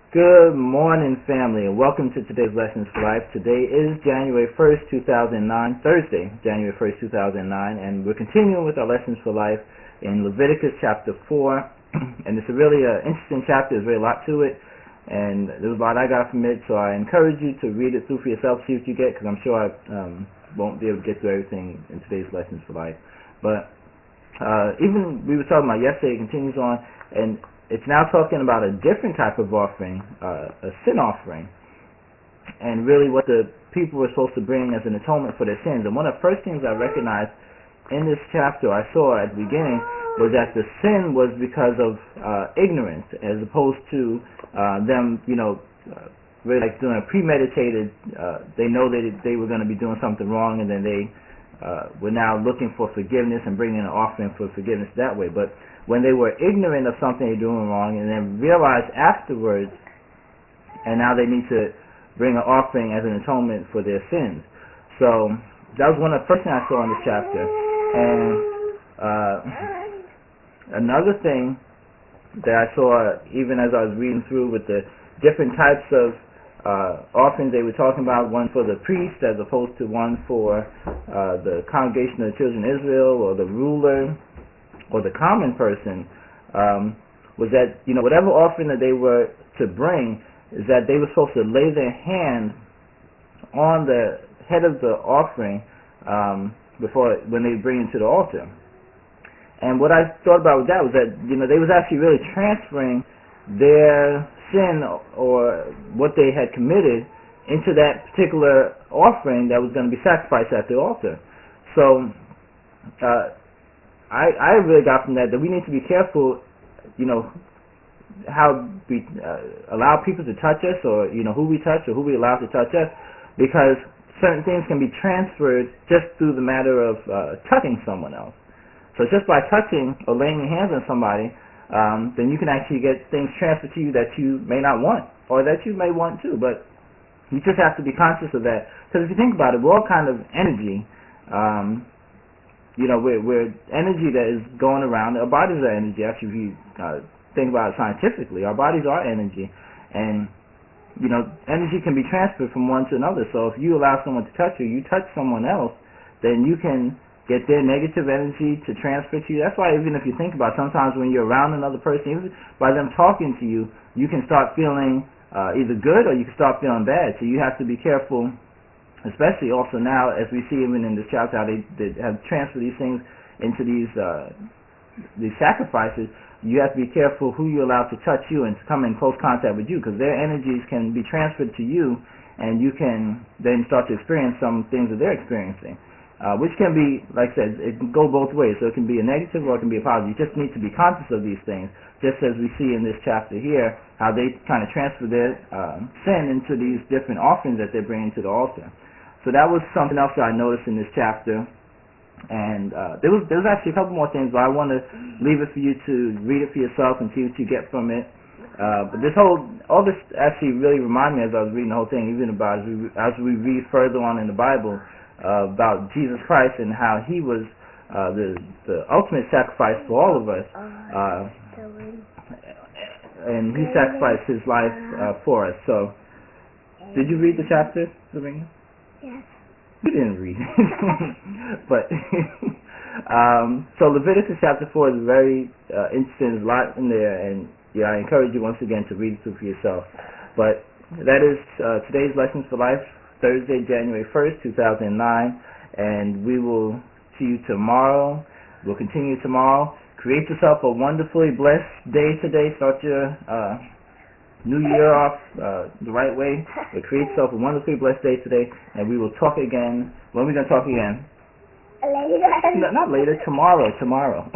Good morning, family, and welcome to today's Lessons for Life. Today is January 1st, 2009, Thursday, January 1st, 2009, and we're continuing with our Lessons for Life in Leviticus chapter 4, and it's a really interesting chapter. There's really a lot to it, and there's a lot I got from it, so I encourage you to read it through for yourself, see what you get, because I'm sure I won't be able to get through everything in today's Lessons for Life. But even we were talking about yesterday, it continues on, and it's now talking about a different type of offering, a sin offering, and really what the people were supposed to bring as an atonement for their sins. And one of the first things I recognized in this chapter I saw at the beginning was that the sin was because of ignorance, as opposed to them, really like doing a premeditated, they know that they were going to be doing something wrong, and then they were now looking for forgiveness and bringing an offering for forgiveness that way. But when they were ignorant of something they're doing wrong and then realized afterwards, and now they need to bring an offering as an atonement for their sins. So that was one of the first things I saw in this chapter. And another thing that I saw even as I was reading through with the different types of offerings they were talking about, one for the priest as opposed to one for the congregation of the children of Israel or the ruler or the common person, was that whatever offering that they were to bring, is that they were supposed to lay their hand on the head of the offering when they bring it to the altar. And what I thought about with that was that they was actually really transferring their sin or what they had committed into that particular offering that was going to be sacrificed at the altar. So I really got from that we need to be careful, how we allow people to touch us, or who we touch or who we allow to touch us, because certain things can be transferred just through the matter of touching someone else. So just by touching or laying your hands on somebody, then you can actually get things transferred to you that you may not want, or that you may want too. But you just have to be conscious of that, because if you think about it, we're all kind of energy. We're energy that is going around. Our bodies are energy. Actually, if you think about it scientifically, our bodies are energy, and energy can be transferred from one to another. So if you allow someone to touch you, you touch someone else, then you can get their negative energy to transfer to you. That's why even if you think about it, sometimes when you're around another person, even by them talking to you, you can start feeling either good or you can start feeling bad. So you have to be careful, especially also now as we see even in this chapter how they have transferred these things into these sacrifices. You have to be careful who you allow to touch you and to come in close contact with you, because their energies can be transferred to you, and you can then start to experience some things that they're experiencing. Which can be, like I said, it can go both ways. So it can be a negative or it can be a positive. You just need to be conscious of these things, just as we see in this chapter here, how they kind of transfer their sin into these different offerings that they're bringing to the altar. So that was something else that I noticed in this chapter. And there was actually a couple more things, but I want to leave it for you to read it for yourself and see what you get from it. But all this actually really reminded me as I was reading the whole thing, even about as we read further on in the Bible, about Jesus Christ and how he was the ultimate sacrifice for all of us, and he sacrificed his life for us. So, did you read the chapter, Serena? Yes. You didn't read it. But so Leviticus chapter 4 is very interesting. There's a lot in there, and I encourage you once again to read it through for yourself. But that is today's Lessons for Life, Thursday, January 1st, 2009, and we will see you tomorrow. We'll continue tomorrow. Create yourself a wonderfully blessed day today. Start your new year off the right way. But create yourself a wonderfully blessed day today, and we will talk again. When are we going to talk again? Later. No, not later. Tomorrow.